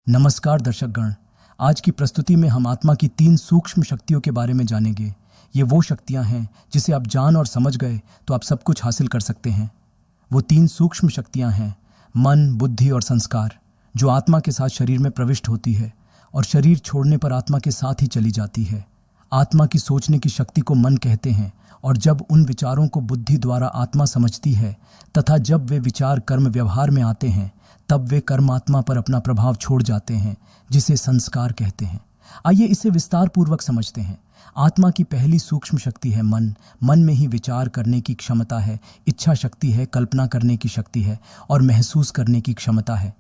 नमस्कार दर्शकगण। आज की प्रस्तुति में हम आत्मा की 3 सूक्ष्म शक्तियों के बारे में जानेंगे। ये वो शक्तियां हैं जिसे आप जान और समझ गए तो आप सब कुछ हासिल कर सकते हैं। वो 3 सूक्ष्म शक्तियां हैं मन, बुद्धि और संस्कार, जो आत्मा के साथ शरीर में प्रविष्ट होती है और शरीर छोड़ने पर आत्मा के साथ ही चली जाती है। आत्मा की सोचने की शक्ति को मन कहते हैं और जब उन विचारों को बुद्धि द्वारा आत्मा समझती है तथा जब वे विचार कर्म व्यवहार में आते हैं तब वे कर्म आत्मा पर अपना प्रभाव छोड़ जाते हैं, जिसे संस्कार कहते हैं। आइए इसे विस्तार पूर्वक समझते हैं। आत्मा की पहली सूक्ष्म शक्ति है मन। मन में ही विचार करने की क्षमता है, इच्छा शक्ति है, कल्पना करने की शक्ति है और महसूस करने की क्षमता है।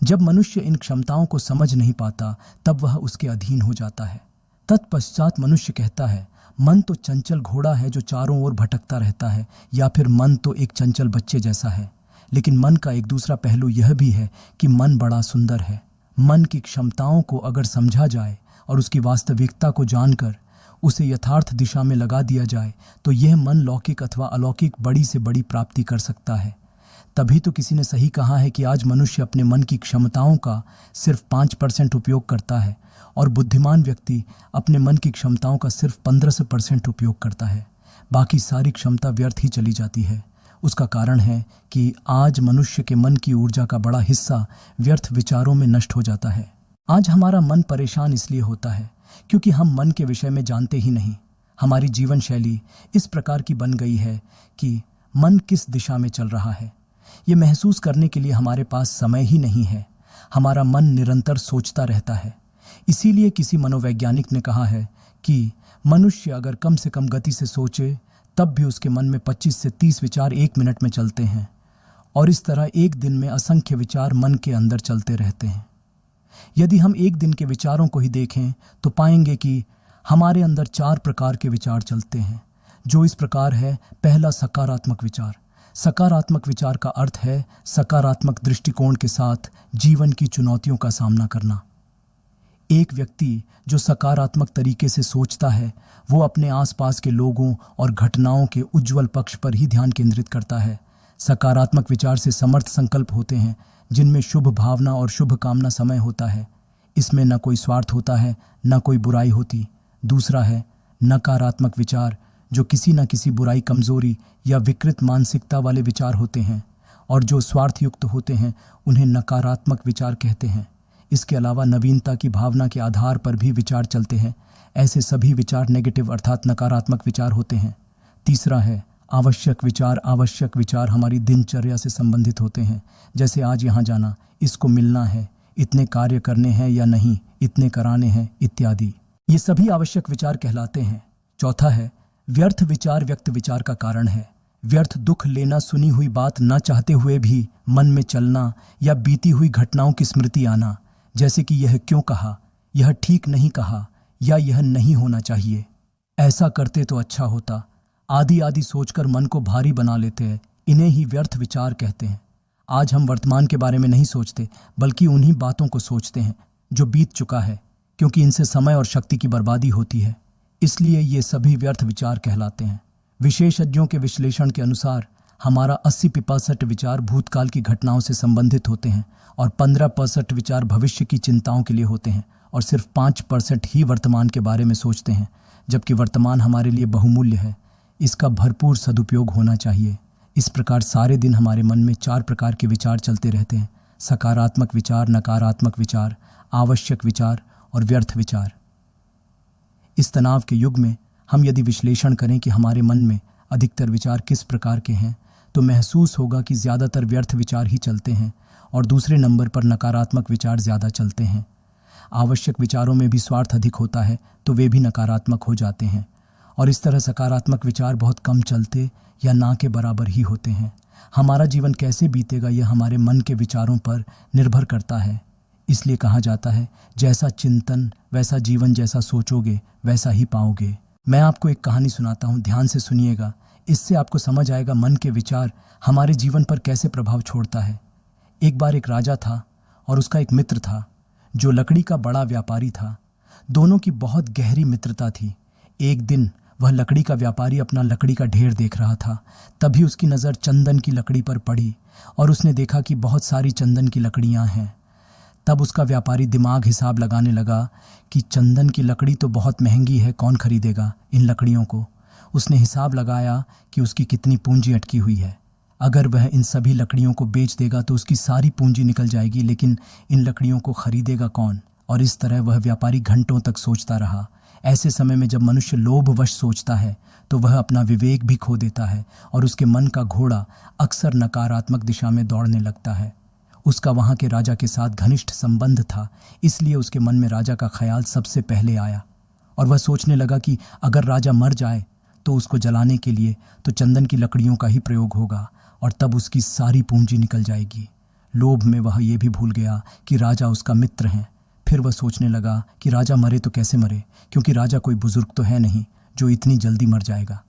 जब मनुष्य इन क्षमताओं को समझ नहीं पाता तब वह उसके अधीन हो जाता है। तत्पश्चात मनुष्य कहता है मन तो चंचल घोड़ा है जो चारों ओर भटकता रहता है, या फिर मन तो एक चंचल बच्चे जैसा है। लेकिन मन का एक दूसरा पहलू यह भी है कि मन बड़ा सुंदर है। मन की क्षमताओं को अगर समझा जाए और उसकी वास्तविकता को जानकर उसे यथार्थ दिशा में लगा दिया जाए तो यह मन लौकिक अथवा अलौकिक बड़ी से बड़ी प्राप्ति कर सकता है। तभी तो किसी ने सही कहा है कि आज मनुष्य अपने मन की क्षमताओं का सिर्फ 5% उपयोग करता है और बुद्धिमान व्यक्ति अपने मन की क्षमताओं का सिर्फ 15% उपयोग करता है। बाकी सारी क्षमता व्यर्थ ही चली जाती है। उसका कारण है कि आज मनुष्य के मन की ऊर्जा का बड़ा हिस्सा व्यर्थ विचारों में नष्ट हो जाता है। आज हमारा मन परेशान इसलिए होता है क्योंकि हम मन के विषय में जानते ही नहीं। हमारी जीवन शैली इस प्रकार की बन गई है कि मन किस दिशा में चल रहा है ये महसूस करने के लिए हमारे पास समय ही नहीं है। हमारा मन निरंतर सोचता रहता है। इसीलिए किसी मनोवैज्ञानिक ने कहा है कि मनुष्य अगर कम से कम गति से सोचे तब भी उसके मन में 25 से 30 विचार 1 मिनट में चलते हैं और इस तरह एक दिन में असंख्य विचार मन के अंदर चलते रहते हैं। यदि हम एक दिन के विचारों को ही देखें तो पाएंगे कि हमारे अंदर 4 प्रकार के विचार चलते हैं, जो इस प्रकार है। पहला, सकारात्मक विचार। सकारात्मक विचार का अर्थ है सकारात्मक दृष्टिकोण के साथ जीवन की चुनौतियों का सामना करना। एक व्यक्ति जो सकारात्मक तरीके से सोचता है वो अपने आसपास के लोगों और घटनाओं के उज्जवल पक्ष पर ही ध्यान केंद्रित करता है। सकारात्मक विचार से समर्थ संकल्प होते हैं जिनमें शुभ भावना और शुभ कामना समय होता है। इसमें न कोई स्वार्थ होता है न कोई बुराई होती। दूसरा है नकारात्मक विचार, जो किसी न किसी बुराई, कमजोरी या विकृत मानसिकता वाले विचार होते हैं और जो स्वार्थयुक्त होते हैं उन्हें नकारात्मक विचार कहते हैं। इसके अलावा नवीनता की भावना के आधार पर भी विचार चलते हैं। ऐसे सभी विचार नेगेटिव अर्थात नकारात्मक विचार होते हैं। तीसरा है आवश्यक विचार। आवश्यक विचार हमारी दिनचर्या से संबंधित होते हैं, जैसे आज यहाँ जाना, इसको मिलना है, इतने कार्य करने हैं या नहीं, इतने कराने हैं इत्यादि। ये सभी आवश्यक विचार कहलाते हैं। चौथा है व्यर्थ विचार। व्यक्त विचार का कारण है व्यर्थ दुख लेना, सुनी हुई बात न चाहते हुए भी मन में चलना या बीती हुई घटनाओं की स्मृति आना, जैसे कि यह क्यों कहा, यह ठीक नहीं कहा या यह नहीं होना चाहिए, ऐसा करते तो अच्छा होता, आदि आदि सोचकर मन को भारी बना लेते हैं। इन्हें ही व्यर्थ विचार कहते हैं। आज हम वर्तमान के बारे में नहीं सोचते बल्कि उन्हीं बातों को सोचते हैं जो बीत चुका है, क्योंकि इनसे समय और शक्ति की बर्बादी होती है। इसलिए ये सभी व्यर्थ विचार कहलाते हैं। विशेषज्ञों के विश्लेषण के अनुसार हमारा 80% विचार भूतकाल की घटनाओं से संबंधित होते हैं और 15% विचार भविष्य की चिंताओं के लिए होते हैं और सिर्फ 5% ही वर्तमान के बारे में सोचते हैं, जबकि वर्तमान हमारे लिए बहुमूल्य है। इसका भरपूर सदुपयोग होना चाहिए। इस प्रकार सारे दिन हमारे मन में 4 प्रकार के विचार चलते रहते हैं: सकारात्मक विचार, नकारात्मक विचार, आवश्यक विचार और व्यर्थ विचार। इस तनाव के युग में हम यदि विश्लेषण करें कि हमारे मन में अधिकतर विचार किस प्रकार के हैं तो महसूस होगा कि ज़्यादातर व्यर्थ विचार ही चलते हैं और दूसरे नंबर पर नकारात्मक विचार ज़्यादा चलते हैं। आवश्यक विचारों में भी स्वार्थ अधिक होता है तो वे भी नकारात्मक हो जाते हैं और इस तरह सकारात्मक विचार बहुत कम चलते या ना के बराबर ही होते हैं। हमारा जीवन कैसे बीतेगा यह हमारे मन के विचारों पर निर्भर करता है। इसलिए कहा जाता है जैसा चिंतन वैसा जीवन, जैसा सोचोगे वैसा ही पाओगे। मैं आपको एक कहानी सुनाता हूँ, ध्यान से सुनिएगा। इससे आपको समझ आएगा मन के विचार हमारे जीवन पर कैसे प्रभाव छोड़ता है। एक बार एक राजा था और उसका एक मित्र था जो लकड़ी का बड़ा व्यापारी था। दोनों की बहुत गहरी मित्रता थी। एक दिन वह लकड़ी का व्यापारी अपना लकड़ी का ढेर देख रहा था। तभी उसकी नज़र चंदन की लकड़ी पर पड़ी और उसने देखा कि बहुत सारी चंदन की लकड़ियां हैं। तब उसका व्यापारी दिमाग हिसाब लगाने लगा कि चंदन की लकड़ी तो बहुत महंगी है, कौन खरीदेगा इन लकड़ियों को। उसने हिसाब लगाया कि उसकी कितनी पूंजी अटकी हुई है। अगर वह इन सभी लकड़ियों को बेच देगा तो उसकी सारी पूंजी निकल जाएगी, लेकिन इन लकड़ियों को खरीदेगा कौन। और इस तरह वह व्यापारी घंटों तक सोचता रहा। ऐसे समय में जब मनुष्य लोभवश सोचता है तो वह अपना विवेक भी खो देता है और उसके मन का घोड़ा अक्सर नकारात्मक दिशा में दौड़ने लगता है। उसका वहाँ के राजा के साथ घनिष्ठ संबंध था, इसलिए उसके मन में राजा का ख्याल सबसे पहले आया और वह सोचने लगा कि अगर राजा मर जाए तो उसको जलाने के लिए तो चंदन की लकड़ियों का ही प्रयोग होगा और तब उसकी सारी पूंजी निकल जाएगी। लोभ में वह ये भी भूल गया कि राजा उसका मित्र है। फिर वह सोचने लगा कि राजा मरे तो कैसे मरे, क्योंकि राजा कोई बुजुर्ग तो है नहीं जो इतनी जल्दी मर जाएगा।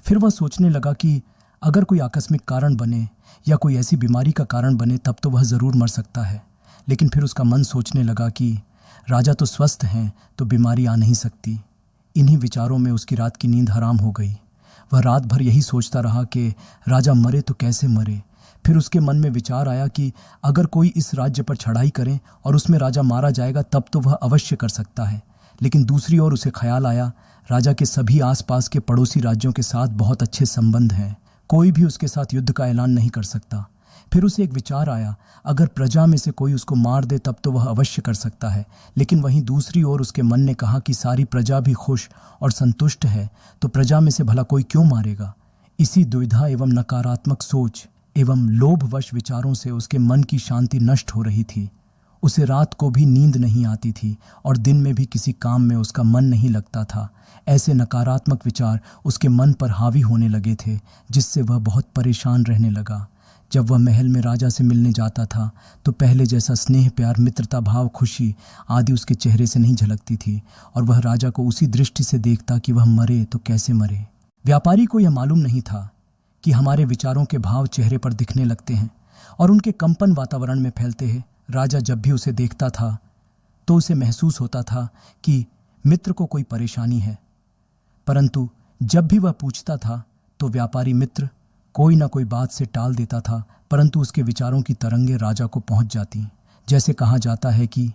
फिर वह सोचने लगा कि अगर कोई आकस्मिक कारण बने या कोई ऐसी बीमारी का कारण बने तब तो वह ज़रूर मर सकता है। लेकिन फिर उसका मन सोचने लगा कि राजा तो स्वस्थ हैं तो बीमारी आ नहीं सकती। इन्हीं विचारों में उसकी रात की नींद हराम हो गई। वह रात भर यही सोचता रहा कि राजा मरे तो कैसे मरे। फिर उसके मन में विचार आया कि अगर कोई इस राज्य पर चढ़ाई करे और उसमें राजा मारा जाएगा तब तो वह अवश्य कर सकता है। लेकिन दूसरी ओर उसे ख्याल आया राजा के सभी आसपास के पड़ोसी राज्यों के साथ बहुत अच्छे संबंध हैं, कोई भी उसके साथ युद्ध का ऐलान नहीं कर सकता। फिर उसे एक विचार आया अगर प्रजा में से कोई उसको मार दे तब तो वह अवश्य कर सकता है। लेकिन वहीं दूसरी ओर उसके मन ने कहा कि सारी प्रजा भी खुश और संतुष्ट है तो प्रजा में से भला कोई क्यों मारेगा। इसी दुविधा एवं नकारात्मक सोच एवं लोभवश विचारों से उसके मन की शांति नष्ट हो रही थी। उसे रात को भी नींद नहीं आती थी और दिन में भी किसी काम में उसका मन नहीं लगता था। ऐसे नकारात्मक विचार उसके मन पर हावी होने लगे थे, जिससे वह बहुत परेशान रहने लगा। जब वह महल में राजा से मिलने जाता था तो पहले जैसा स्नेह, प्यार, मित्रता भाव, खुशी आदि उसके चेहरे से नहीं झलकती थी और वह राजा को उसी दृष्टि से देखता कि वह मरे तो कैसे मरे। व्यापारी को यह मालूम नहीं था कि हमारे विचारों के भाव चेहरे पर दिखने लगते हैं और उनके कंपन वातावरण में फैलते हैं। राजा जब भी उसे देखता था तो उसे महसूस होता था कि मित्र को कोई परेशानी है, परंतु जब भी वह पूछता था तो व्यापारी मित्र कोई ना कोई बात से टाल देता था, परंतु उसके विचारों की तरंगें राजा को पहुंच जाती। जैसे कहा जाता है कि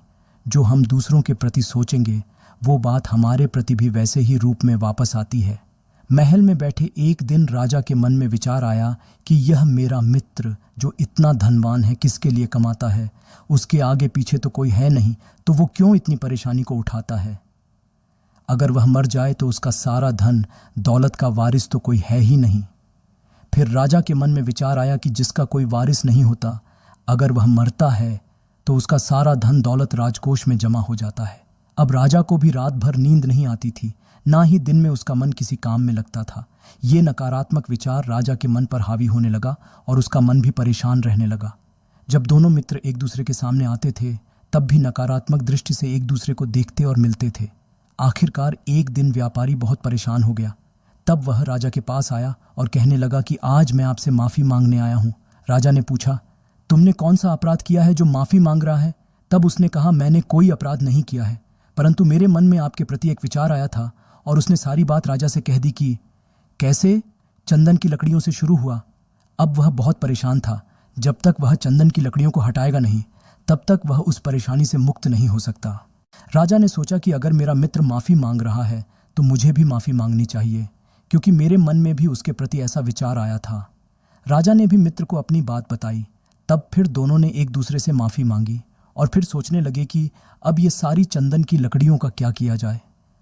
जो हम दूसरों के प्रति सोचेंगे वो बात हमारे प्रति भी वैसे ही रूप में वापस आती है। महल में बैठे एक दिन राजा के मन में विचार आया कि यह मेरा मित्र जो इतना धनवान है किसके लिए कमाता है, उसके आगे पीछे तो कोई है नहीं, तो वो क्यों इतनी परेशानी को उठाता है। अगर वह मर जाए तो उसका सारा धन दौलत का वारिस तो कोई है ही नहीं। फिर राजा के मन में विचार आया कि जिसका कोई वारिस नहीं होता, अगर वह मरता है तो उसका सारा धन दौलत राजकोष में जमा हो जाता है। अब राजा को भी रात भर नींद नहीं आती थी, ना ही दिन में उसका मन किसी काम में लगता था। ये नकारात्मक विचार राजा के मन पर हावी होने लगा और उसका मन भी परेशान रहने लगा। जब दोनों मित्र एक दूसरे के सामने आते थे तब भी नकारात्मक दृष्टि से एक दूसरे को देखते और मिलते थे। आखिरकार एक दिन व्यापारी बहुत परेशान हो गया। तब वह राजा के पास आया और कहने लगा कि आज मैं आपसे माफ़ी मांगने आया हूँ। राजा ने पूछा, तुमने कौन सा अपराध किया है जो माफ़ी मांग रहा है। तब उसने कहा, मैंने कोई अपराध नहीं किया है, परंतु मेरे मन में आपके प्रति एक विचार आया था। और उसने सारी बात राजा से कह दी कि कैसे चंदन की लकड़ियों से शुरू हुआ। अब वह बहुत परेशान था। जब तक वह चंदन की लकड़ियों को हटाएगा नहीं तब तक वह उस परेशानी से मुक्त नहीं हो सकता। राजा ने सोचा कि अगर मेरा मित्र माफ़ी मांग रहा है तो मुझे भी माफ़ी मांगनी चाहिए, क्योंकि मेरे मन में भी उसके प्रति ऐसा विचार आया था। राजा ने भी मित्र को अपनी बात बताई। तब फिर दोनों ने एक दूसरे से माफ़ी मांगी और फिर सोचने लगे कि अब ये सारी चंदन की लकड़ियों का क्या किया जाए।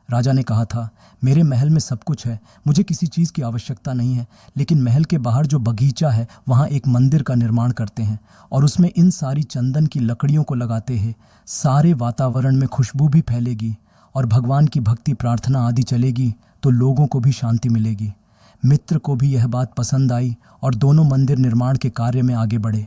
राजा ने कहा था, मेरे महल में सब कुछ है, मुझे किसी चीज़ की आवश्यकता नहीं है, लेकिन महल के बाहर जो बगीचा है वहाँ एक मंदिर का निर्माण करते हैं और उसमें इन सारी चंदन की लकड़ियों को लगाते हैं। सारे वातावरण में खुशबू भी फैलेगी और भगवान की भक्ति, प्रार्थना आदि चलेगी तो लोगों को भी शांति मिलेगी। मित्र को भी यह बात पसंद आई और दोनों मंदिर निर्माण के कार्य में आगे बढ़े।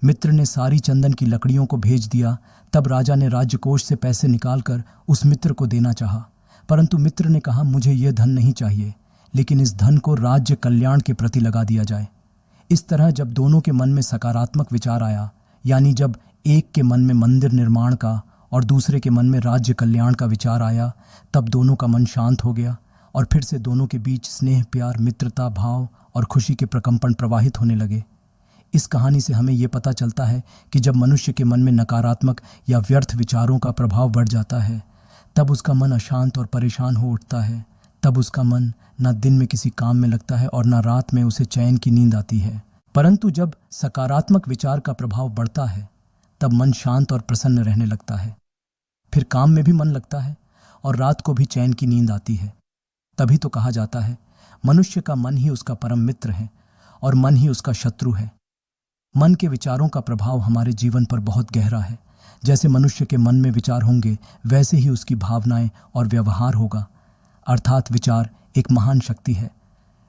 मित्र ने सारी चंदन की लकड़ियों को भेज दिया। तब राजा ने राज्यकोष से पैसे निकालकर उस मित्र को देना चाहा, परंतु मित्र ने कहा, मुझे यह धन नहीं चाहिए, लेकिन इस धन को राज्य कल्याण के प्रति लगा दिया जाए। इस तरह जब दोनों के मन में सकारात्मक विचार आया, यानी जब एक के मन में मंदिर निर्माण का और दूसरे के मन में राज्य कल्याण का विचार आया, तब दोनों का मन शांत हो गया और फिर से दोनों के बीच स्नेह, प्यार, मित्रता भाव और खुशी के प्रकंपन प्रवाहित होने लगे। इस कहानी से हमें ये पता चलता है कि जब मनुष्य के मन में नकारात्मक या व्यर्थ विचारों का प्रभाव बढ़ जाता है, तब उसका मन अशांत और परेशान हो उठता है। तब उसका मन न दिन में किसी काम में लगता है और न रात में उसे चैन की नींद आती है। परंतु जब सकारात्मक विचार का प्रभाव बढ़ता है, तब मन शांत और प्रसन्न रहने लगता है। फिर काम में भी मन लगता है और रात को भी चैन की नींद आती है। तभी तो कहा जाता है, मनुष्य का मन ही उसका परम मित्र है और मन ही उसका शत्रु है। मन के विचारों का प्रभाव हमारे जीवन पर बहुत गहरा है। जैसे मनुष्य के मन में विचार होंगे, वैसे ही उसकी भावनाएं और व्यवहार होगा। अर्थात विचार एक महान शक्ति है।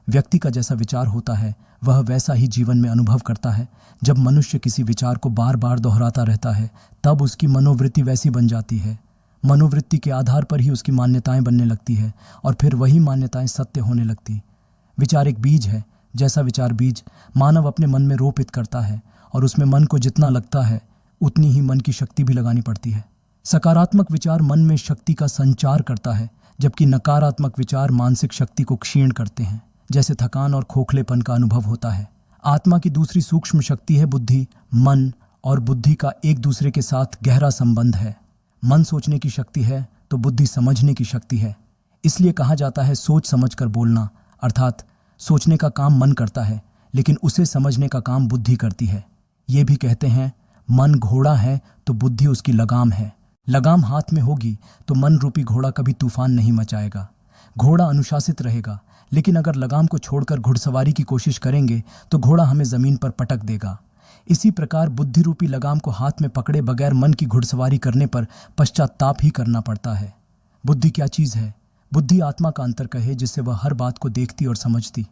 व्यक्ति का जैसा विचार होता है, वह वैसा ही जीवन में अनुभव करता है। जब मनुष्य किसी विचार को बार बार दोहराता रहता है, तब उसकी मनोवृत्ति वैसी बन जाती है। मनोवृत्ति के आधार पर ही उसकी मान्यताएं बनने लगती है और फिर वही मान्यताएं सत्य होने लगती। विचार एक बीज है। जैसा विचार बीज मानव अपने मन में रोपित करता है और उसमें मन को जितना लगता है, उतनी ही मन की शक्ति भी लगानी पड़ती है। सकारात्मक विचार मन में शक्ति का संचार करता है, जबकि नकारात्मक विचार मानसिक शक्ति को क्षीण करते हैं। जैसे थकान और खोखलेपन का अनुभव होता है। आत्मा की दूसरी सूक्ष्म शक्ति है बुद्धि। मन और बुद्धि का एक दूसरे के साथ गहरा संबंध है। मन सोचने की शक्ति है तो बुद्धि समझने की शक्ति है। इसलिए कहा जाता है सोच समझकर बोलना। अर्थात सोचने का काम मन करता है, लेकिन उसे समझने का काम बुद्धि करती है। ये भी कहते हैं, मन घोड़ा है तो बुद्धि उसकी लगाम है। लगाम हाथ में होगी तो मन रूपी घोड़ा कभी तूफान नहीं मचाएगा। घोड़ा अनुशासित रहेगा, लेकिन अगर लगाम को छोड़कर घुड़सवारी की कोशिश करेंगे तो घोड़ा हमें जमीन पर पटक देगा। इसी प्रकार बुद्धि रूपी लगाम को हाथ में पकड़े बगैर मन की घुड़सवारी करने पर पश्चाताप ही करना पड़ता है। बुद्धि क्या चीज है? बुद्धि आत्मा का अंतर्कह है, जिससे वह हर बात को देखती और समझती।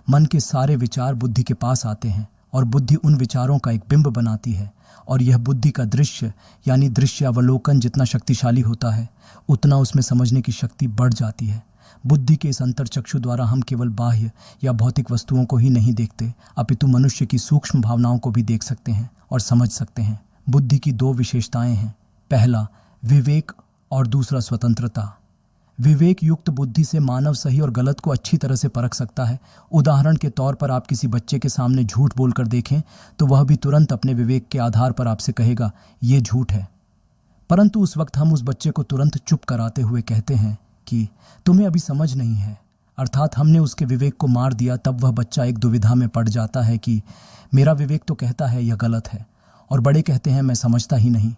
मन के सारे विचार बुद्धि के पास आते हैं और बुद्धि उन विचारों का एक बिंब बनाती है, और यह बुद्धि का दृश्य यानी दृश्यावलोकन जितना शक्तिशाली होता है, उतना उसमें समझने की शक्ति बढ़ जाती है। बुद्धि के इस अंतर चक्षु द्वारा हम केवल बाह्य या भौतिक वस्तुओं को ही नहीं देखते, अपितु मनुष्य की सूक्ष्म भावनाओं को भी देख सकते हैं और समझ सकते हैं। बुद्धि की दो विशेषताएं हैं। पहला विवेक और दूसरा स्वतंत्रता। विवेक युक्त बुद्धि से मानव सही और गलत को अच्छी तरह से परख सकता है। उदाहरण के तौर पर आप किसी बच्चे के सामने झूठ बोलकर देखें तो वह भी तुरंत अपने विवेक के आधार पर आपसे कहेगा ये झूठ है। परंतु उस वक्त हम उस बच्चे को तुरंत चुप कराते हुए कहते हैं कि तुम्हें अभी समझ नहीं है। अर्थात हमने उसके विवेक को मार दिया। तब वह बच्चा एक दुविधा में पड़ जाता है कि मेरा विवेक तो कहता है यह गलत है, और बड़े कहते हैं मैं समझता ही नहीं।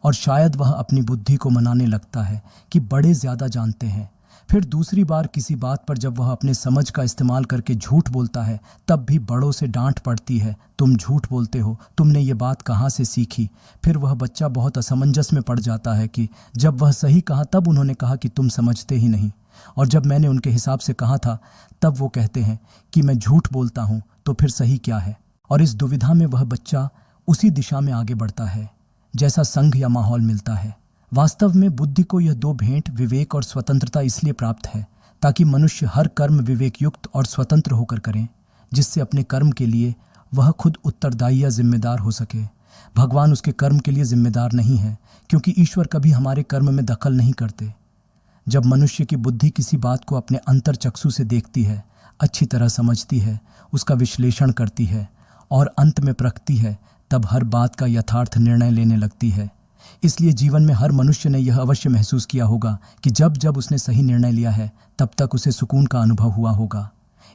और शायद वह अपनी बुद्धि को मनाने लगता है कि बड़े ज़्यादा जानते हैं। फिर दूसरी बार किसी बात पर जब वह अपने समझ का इस्तेमाल करके झूठ बोलता है, तब भी बड़ों से डांट पड़ती है, तुम झूठ बोलते हो, तुमने ये बात कहाँ से सीखी। फिर वह बच्चा बहुत असमंजस में पड़ जाता है कि जब वह सही कहा तब उन्होंने कहा कि तुम समझते ही नहीं, और जब मैंने उनके हिसाब से कहा था तब वो कहते हैं कि मैं झूठ बोलता हूँ, तो फिर सही क्या है। और इस दुविधा में वह बच्चा उसी दिशा में आगे बढ़ता है जैसा संघ या माहौल मिलता है। वास्तव में बुद्धि को यह दो भेंट विवेक और स्वतंत्रता इसलिए प्राप्त है ताकि मनुष्य हर कर्म विवेक युक्त और स्वतंत्र होकर करें, जिससे अपने कर्म के लिए वह खुद उत्तरदायी या जिम्मेदार हो सके। भगवान उसके कर्म के लिए जिम्मेदार नहीं है, क्योंकि ईश्वर कभी हमारे कर्म में दखल नहीं करते। जब मनुष्य की बुद्धि किसी बात को अपने अंतर चक्षु से देखती है, अच्छी तरह समझती है, उसका विश्लेषण करती है और अंत में परखती है, तब हर बात का यथार्थ निर्णय लेने लगती है। इसलिए जीवन में हर मनुष्य ने यह अवश्य महसूस किया होगा कि जब जब उसने सही निर्णय लिया है, तब तक उसे सुकून का अनुभव हुआ होगा।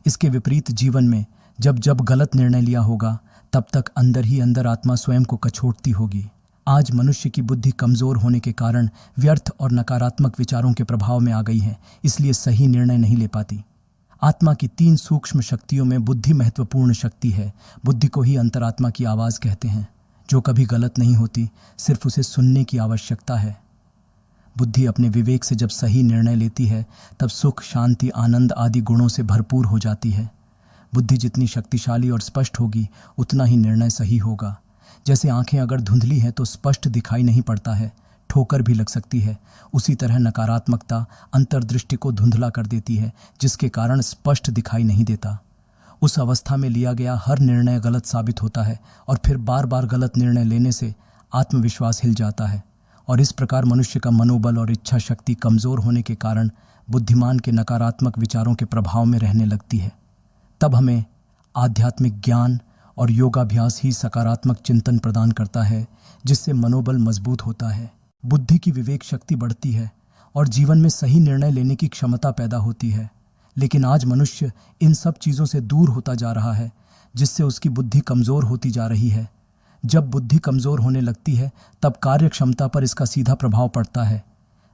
इसके विपरीत जीवन में जब जब गलत निर्णय लिया होगा, तब तक अंदर ही अंदर आत्मा स्वयं को कछोटती होगी। आज मनुष्य की बुद्धि कमजोर होने के कारण व्यर्थ और नकारात्मक विचारों के प्रभाव में आ गई है, इसलिए सही निर्णय नहीं ले पाती। आत्मा की 3 सूक्ष्म शक्तियों में बुद्धि महत्वपूर्ण शक्ति है। बुद्धि को ही अंतरात्मा की आवाज़ कहते हैं, जो कभी गलत नहीं होती, सिर्फ उसे सुनने की आवश्यकता है। बुद्धि अपने विवेक से जब सही निर्णय लेती है, तब सुख, शांति, आनंद आदि गुणों से भरपूर हो जाती है। बुद्धि जितनी शक्तिशाली और स्पष्ट होगी, उतना ही निर्णय सही होगा। जैसे आंखें अगर धुंधली हैं तो स्पष्ट दिखाई नहीं पड़ता है, ठोकर भी लग सकती है। उसी तरह नकारात्मकता अंतर्दृष्टि को धुंधला कर देती है, जिसके कारण स्पष्ट दिखाई नहीं देता। उस अवस्था में लिया गया हर निर्णय गलत साबित होता है, और फिर बार बार गलत निर्णय लेने से आत्मविश्वास हिल जाता है, और इस प्रकार मनुष्य का मनोबल और इच्छा शक्ति कमज़ोर होने के कारण बुद्धिमान के नकारात्मक विचारों के प्रभाव में रहने लगती है। तब हमें आध्यात्मिक ज्ञान और योगाभ्यास ही सकारात्मक चिंतन प्रदान करता है, जिससे मनोबल मजबूत होता है, बुद्धि की विवेक शक्ति बढ़ती है और जीवन में सही निर्णय लेने की क्षमता पैदा होती है। लेकिन आज मनुष्य इन सब चीज़ों से दूर होता जा रहा है, जिससे उसकी बुद्धि कमज़ोर होती जा रही है। जब बुद्धि कमज़ोर होने लगती है तब कार्य क्षमता पर इसका सीधा प्रभाव पड़ता है।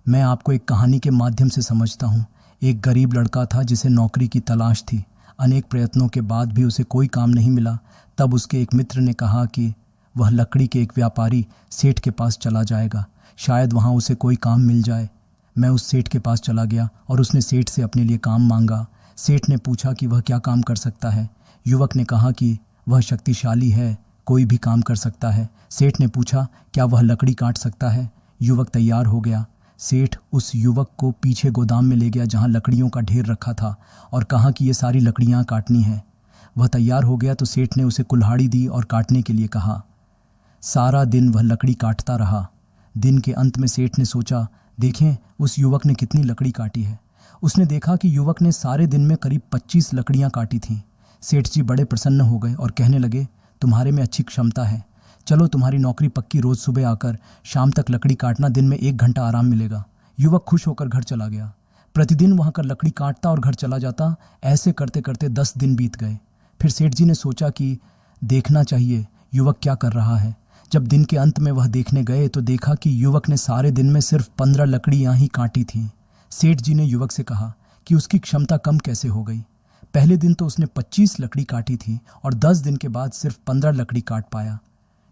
मैं आपको एक कहानी के माध्यम से समझता हूँ। एक गरीब लड़का था जिसे नौकरी की तलाश थी। अनेक प्रयत्नों के बाद भी उसे कोई काम नहीं मिला। तब उसके एक मित्र ने कहा कि वह लकड़ी के एक व्यापारी सेठ के पास चला जाएगा, शायद वहाँ उसे कोई काम मिल जाए। मैं उस सेठ के पास चला गया और उसने सेठ से अपने लिए काम मांगा। सेठ ने पूछा कि वह क्या काम कर सकता है। युवक ने कहा कि वह शक्तिशाली है, कोई भी काम कर सकता है। सेठ ने पूछा क्या वह लकड़ी काट सकता है। युवक तैयार हो गया। सेठ उस युवक को पीछे गोदाम में ले गया जहाँ लकड़ियों का ढेर रखा था और कहा कि ये सारी लकड़ियाँ काटनी हैं। वह तैयार हो गया तो सेठ ने उसे कुल्हाड़ी दी और काटने के लिए कहा। सारा दिन वह लकड़ी काटता रहा। दिन के अंत में सेठ ने सोचा, देखें उस युवक ने कितनी लकड़ी काटी है। उसने देखा कि युवक ने सारे दिन में करीब 25 लकड़ियाँ काटी थीं। सेठ जी बड़े प्रसन्न हो गए और कहने लगे, तुम्हारे में अच्छी क्षमता है, चलो तुम्हारी नौकरी पक्की, रोज सुबह आकर शाम तक लकड़ी काटना, दिन में 1 घंटा आराम मिलेगा। युवक खुश होकर घर चला गया। प्रतिदिन वहां कर लकड़ी काटता और घर चला जाता। ऐसे करते करते 10 दिन बीत गए। फिर सेठ जी ने सोचा कि देखना चाहिए युवक क्या कर रहा है। जब दिन के अंत में वह देखने गए तो देखा कि युवक ने सारे दिन में सिर्फ 15 लकड़ियां ही काटी थीं। सेठ जी ने युवक से कहा कि उसकी क्षमता कम कैसे हो गई। पहले दिन तो उसने 25 लकड़ी काटी थी और 10 दिन के बाद सिर्फ 15 लकड़ी काट पाया।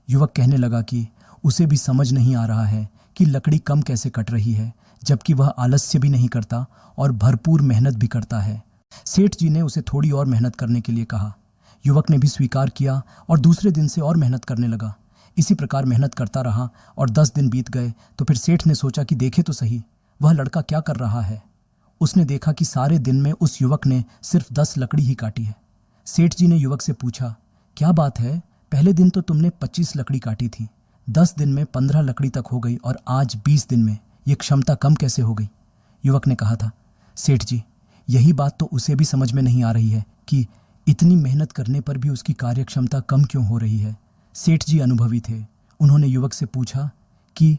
युवक कहने लगा कि उसे भी समझ नहीं आ रहा है कि लकड़ी कम कैसे कट रही है, जबकि वह आलस्य भी नहीं करता और भरपूर मेहनत भी करता है। सेठ जी ने उसे थोड़ी और मेहनत करने के लिए कहा। युवक ने भी स्वीकार किया और दूसरे दिन से और मेहनत करने लगा। इसी प्रकार मेहनत करता रहा और 10 दिन बीत गए तो फिर सेठ ने सोचा कि देखे तो सही वह लड़का क्या कर रहा है। उसने देखा कि सारे दिन में उस युवक ने सिर्फ 10 लकड़ी ही काटी है। सेठ जी ने युवक से पूछा, क्या बात है, पहले दिन तो तुमने 25 लकड़ी काटी थी, 10 दिन में 15 लकड़ी तक हो गई और आज 20 दिन में ये क्षमता कम कैसे हो गई। युवक ने कहा था, सेठ जी यही बात तो उसे भी समझ में नहीं आ रही है कि इतनी मेहनत करने पर भी उसकी कार्य क्षमता कम क्यों हो रही है। सेठ जी अनुभवी थे। उन्होंने युवक से पूछा कि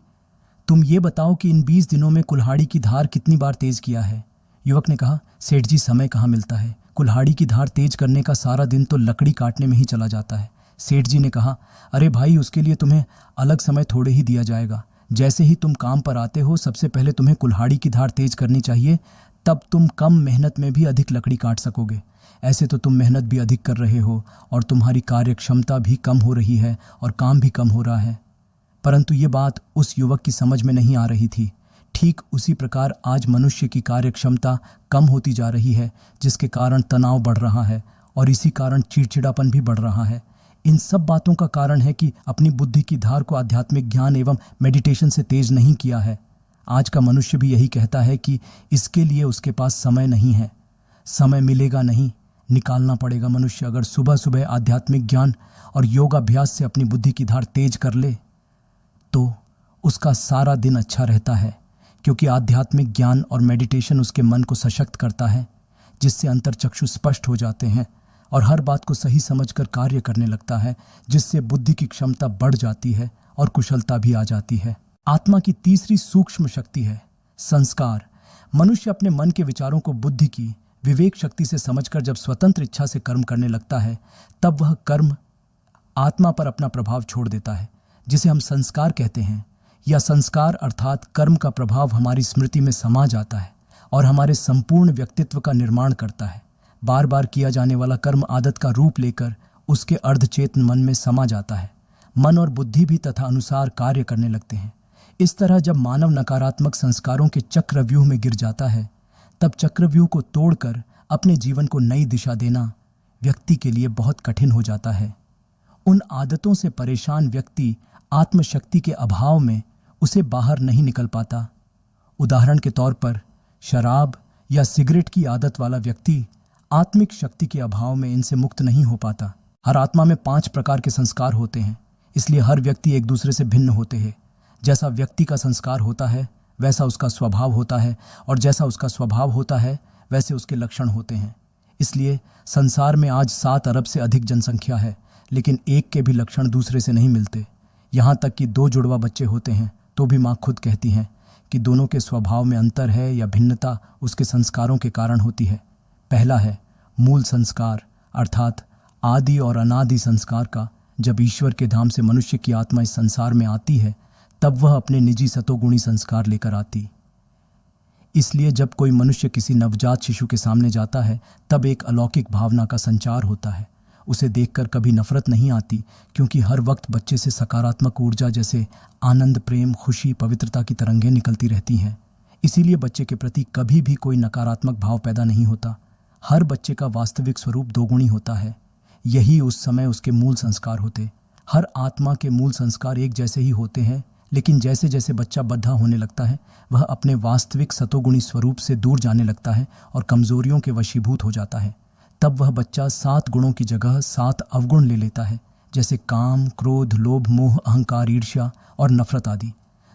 तुम ये बताओ कि इन 20 दिनों में कुल्हाड़ी की धार कितनी बार तेज किया है। युवक ने कहा, सेठ जी समय कहाँ मिलता है, कुल्हाड़ी की धार तेज करने का सारा दिन तो लकड़ी काटने में ही चला जाता है। सेठ जी ने कहा, अरे भाई उसके लिए तुम्हें अलग समय थोड़े ही दिया जाएगा। जैसे ही तुम काम पर आते हो सबसे पहले तुम्हें कुल्हाड़ी की धार तेज करनी चाहिए, तब तुम कम मेहनत में भी अधिक लकड़ी काट सकोगे। ऐसे तो तुम मेहनत भी अधिक कर रहे हो और तुम्हारी कार्य क्षमता भी कम हो रही है और काम भी कम हो रहा है। परंतु ये बात उस युवक की समझ में नहीं आ रही थी। ठीक उसी प्रकार आज मनुष्य की कार्य क्षमता कम होती जा रही है, जिसके कारण तनाव बढ़ रहा है और इसी कारण चिड़चिड़ापन भी बढ़ रहा है। इन सब बातों का कारण है कि अपनी बुद्धि की धार को आध्यात्मिक ज्ञान एवं मेडिटेशन से तेज नहीं किया है। आज का मनुष्य भी यही कहता है कि इसके लिए उसके पास समय नहीं है। समय मिलेगा नहीं, निकालना पड़ेगा। मनुष्य अगर सुबह सुबह आध्यात्मिक ज्ञान और योगाभ्यास से अपनी बुद्धि की धार तेज कर ले तो उसका सारा दिन अच्छा रहता है, क्योंकि आध्यात्मिक ज्ञान और मेडिटेशन उसके मन को सशक्त करता है, जिससे अंतर्चक्षु स्पष्ट हो जाते हैं और हर बात को सही समझकर कार्य करने लगता है, जिससे बुद्धि की क्षमता बढ़ जाती है और कुशलता भी आ जाती है। आत्मा की तीसरी सूक्ष्म शक्ति है संस्कार। मनुष्य अपने मन के विचारों को बुद्धि की विवेक शक्ति से समझकर जब स्वतंत्र इच्छा से कर्म करने लगता है, तब वह कर्म आत्मा पर अपना प्रभाव छोड़ देता है, जिसे हम संस्कार कहते हैं। या संस्कार अर्थात कर्म का प्रभाव हमारी स्मृति में समा जाता है और हमारे संपूर्ण व्यक्तित्व का निर्माण करता है। बार बार किया जाने वाला कर्म आदत का रूप लेकर उसके अर्धचेतन मन में समा जाता है। मन और बुद्धि भी तथा अनुसार कार्य करने लगते हैं। इस तरह जब मानव नकारात्मक संस्कारों के चक्रव्यूह में गिर जाता है, तब चक्रव्यूह को तोड़कर अपने जीवन को नई दिशा देना व्यक्ति के लिए बहुत कठिन हो जाता है। उन आदतों से परेशान व्यक्ति आत्मशक्ति के अभाव में उसे बाहर नहीं निकल पाता। उदाहरण के तौर पर शराब या सिगरेट की आदत वाला व्यक्ति आत्मिक शक्ति के अभाव में इनसे मुक्त नहीं हो पाता। हर आत्मा में 5 प्रकार के संस्कार होते हैं, इसलिए हर व्यक्ति एक दूसरे से भिन्न होते हैं। जैसा व्यक्ति का संस्कार होता है वैसा उसका स्वभाव होता है, और जैसा उसका स्वभाव होता है वैसे उसके लक्षण होते हैं। इसलिए संसार में आज 7 अरब से अधिक जनसंख्या है, लेकिन एक के भी लक्षण दूसरे से नहीं मिलते। यहाँ तक कि दो जुड़वा बच्चे होते हैं तो भी माँ खुद कहती हैं कि दोनों के स्वभाव में अंतर है या भिन्नता उसके संस्कारों के कारण होती है। पहला है मूल संस्कार, अर्थात आदि और अनादि संस्कार का। जब ईश्वर के धाम से मनुष्य की आत्मा इस संसार में आती है तब वह अपने निजी सतोगुणी संस्कार लेकर आती। इसलिए जब कोई मनुष्य किसी नवजात शिशु के सामने जाता है तब एक अलौकिक भावना का संचार होता है। उसे देखकर कभी नफरत नहीं आती, क्योंकि हर वक्त बच्चे से सकारात्मक ऊर्जा जैसे आनंद, प्रेम, खुशी, पवित्रता की तरंगें निकलती रहती हैं। इसीलिए बच्चे के प्रति कभी भी कोई नकारात्मक भाव पैदा नहीं होता। हर बच्चे का वास्तविक स्वरूप दोगुणी होता है। यही उस समय उसके मूल संस्कार होते। हर आत्मा के मूल संस्कार एक जैसे ही होते हैं, लेकिन जैसे जैसे बच्चा बद्धा होने लगता है वह अपने वास्तविक सतोगुणी स्वरूप से दूर जाने लगता है और कमजोरियों के वशीभूत हो जाता है। तब वह बच्चा 7 गुणों की जगह 7 अवगुण ले लेता है, जैसे काम, क्रोध, लोभ, मोह, अहंकार, ईर्ष्या और नफरत आदि।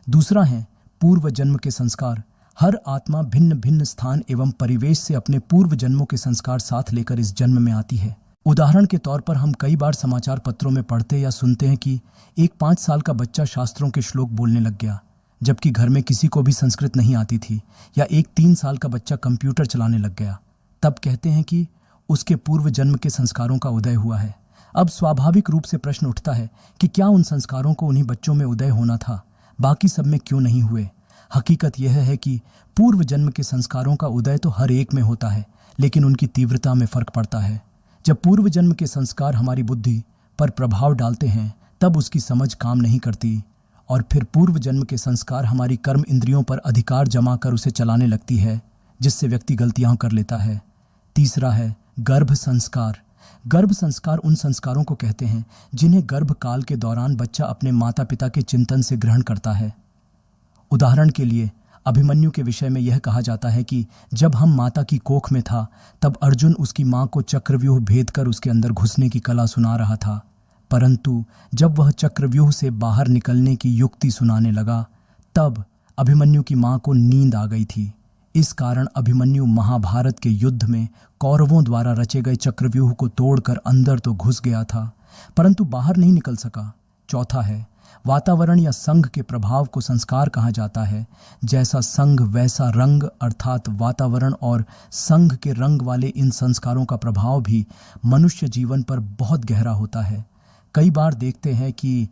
दूसरा है पूर्व जन्म के संस्कार। हर आत्मा भिन्न भिन्न स्थान एवं परिवेश से अपने पूर्व जन्मों के संस्कार साथ लेकर इस जन्म में आती है। उदाहरण के तौर पर हम कई बार समाचार पत्रों में पढ़ते या सुनते हैं कि एक 5 साल का बच्चा शास्त्रों के श्लोक बोलने लग गया, जबकि घर में किसी को भी संस्कृत नहीं आती थी, या एक 3 साल का बच्चा कंप्यूटर चलाने लग गया। तब कहते हैं कि उसके पूर्व जन्म के संस्कारों का उदय हुआ है। अब स्वाभाविक रूप से प्रश्न उठता है कि क्या उन संस्कारों को उन्हीं बच्चों में उदय होना था, बाकी सब में क्यों नहीं हुए? हकीकत यह है कि पूर्व जन्म के संस्कारों का उदय तो हर एक में होता है, लेकिन उनकी तीव्रता में फर्क पड़ता है। जब पूर्व जन्म के संस्कार हमारी बुद्धि पर प्रभाव डालते हैं तब उसकी समझ काम नहीं करती, और फिर पूर्व जन्म के संस्कार हमारी कर्म इंद्रियों पर अधिकार जमा कर उसे चलाने लगती है, जिससे व्यक्ति गलतियां कर लेता है। तीसरा है गर्भ संस्कार। गर्भ संस्कार उन संस्कारों को कहते हैं जिन्हें गर्भ काल के दौरान बच्चा अपने माता पिता के चिंतन से ग्रहण करता है। उदाहरण के लिए अभिमन्यु के विषय में यह कहा जाता है कि जब हम माता की कोख में था तब अर्जुन उसकी मां को चक्रव्यूह भेद कर उसके अंदर घुसने की कला सुना रहा था, परंतु जब वह चक्रव्यूह से बाहर निकलने की युक्ति सुनाने लगा तब अभिमन्यु की मां को नींद आ गई थी। इस कारण अभिमन्यु महाभारत के युद्ध में कौरवों द्वारा रचे गए चक्रव्यूह को तोड़कर अंदर तो घुस गया था, परंतु बाहर नहीं निकल सका। चौथा है वातावरण या संघ के प्रभाव को संस्कार कहा जाता है। जैसा संघ वैसा रंग, अर्थात वातावरण और संघ के रंग वाले इन संस्कारों का प्रभाव भी मनुष्य जीवन पर बहुत गहरा होता है। कई बार देखते हैं कि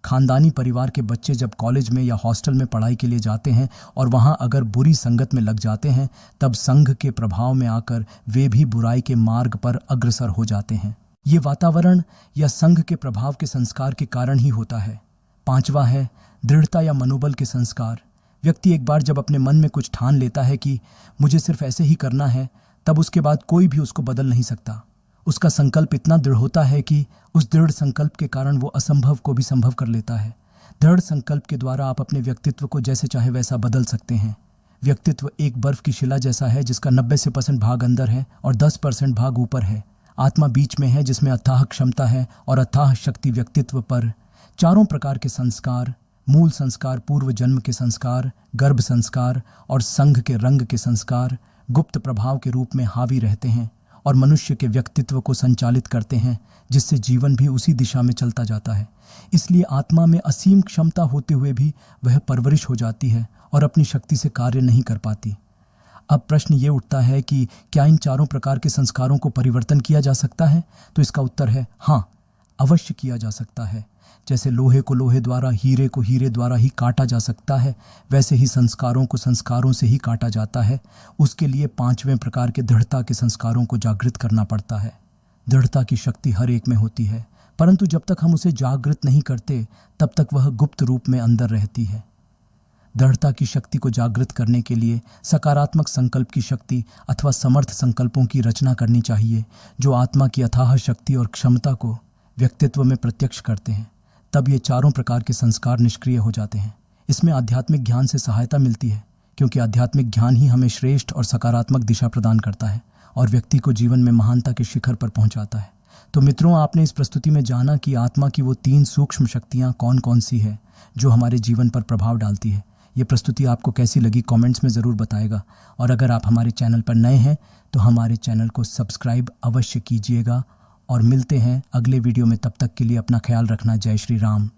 खानदानी परिवार के बच्चे जब कॉलेज में या हॉस्टल में पढ़ाई के लिए जाते हैं और वहां अगर बुरी संगत में लग जाते हैं तब संघ के प्रभाव में आकर वे भी बुराई के मार्ग पर अग्रसर हो जाते हैं। ये वातावरण या संघ के प्रभाव के संस्कार के कारण ही होता है। पांचवा है दृढ़ता या मनोबल के संस्कार। व्यक्ति एक बार जब अपने मन में कुछ ठान लेता है कि मुझे सिर्फ ऐसे ही करना है, तब उसके बाद कोई भी उसको बदल नहीं सकता। उसका संकल्प इतना दृढ़ होता है कि उस दृढ़ संकल्प के कारण वो असंभव को भी संभव कर लेता है। दृढ़ संकल्प के द्वारा आप अपने व्यक्तित्व को जैसे चाहे वैसा बदल सकते हैं। व्यक्तित्व एक बर्फ की शिला जैसा है जिसका 90% भाग अंदर है और 10% भाग ऊपर है। आत्मा बीच में है जिसमें अथाह क्षमता है और अथाह शक्ति व्यक्तित्व पर। चारों प्रकार के संस्कार, मूल संस्कार, पूर्व जन्म के संस्कार, गर्भ संस्कार और संघ के रंग के संस्कार गुप्त प्रभाव के रूप में हावी रहते हैं और मनुष्य के व्यक्तित्व को संचालित करते हैं, जिससे जीवन भी उसी दिशा में चलता जाता है। इसलिए आत्मा में असीम क्षमता होते हुए भी वह परवरिश हो जाती है और अपनी शक्ति से कार्य नहीं कर पाती। अब प्रश्न ये उठता है कि क्या इन चारों प्रकार के संस्कारों को परिवर्तन किया जा सकता है? तो इसका उत्तर है हाँ, अवश्य किया जा सकता है। जैसे लोहे को लोहे द्वारा, हीरे को हीरे द्वारा ही काटा जा सकता है, वैसे ही संस्कारों को संस्कारों से ही काटा जाता है। उसके लिए 5वें प्रकार के दृढ़ता के संस्कारों को जागृत करना पड़ता है। दृढ़ता की शक्ति हर एक में होती है, परंतु जब तक हम उसे जागृत नहीं करते तब तक वह गुप्त रूप में अंदर रहती है। दृढ़ता की शक्ति को जागृत करने के लिए सकारात्मक संकल्प की शक्ति अथवा समर्थ संकल्पों की रचना करनी चाहिए, जो आत्मा की अथाह शक्ति और क्षमता को व्यक्तित्व में प्रत्यक्ष करते हैं। तब ये चारों प्रकार के संस्कार निष्क्रिय हो जाते हैं। इसमें आध्यात्मिक ज्ञान से सहायता मिलती है, क्योंकि आध्यात्मिक ज्ञान ही हमें श्रेष्ठ और सकारात्मक दिशा प्रदान करता है और व्यक्ति को जीवन में महानता के शिखर पर पहुंचाता है। तो मित्रों, आपने इस प्रस्तुति में जाना कि आत्मा की वो 3 सूक्ष्म शक्तियाँ कौन कौन सी है जो हमारे जीवन पर प्रभाव डालती है। ये प्रस्तुति आपको कैसी लगी कमेंट्स में ज़रूर बताएगा, और अगर आप हमारे चैनल पर नए हैं तो हमारे चैनल को सब्सक्राइब अवश्य कीजिएगा और मिलते हैं अगले वीडियो में। तब तक के लिए अपना ख्याल रखना। जय श्री राम।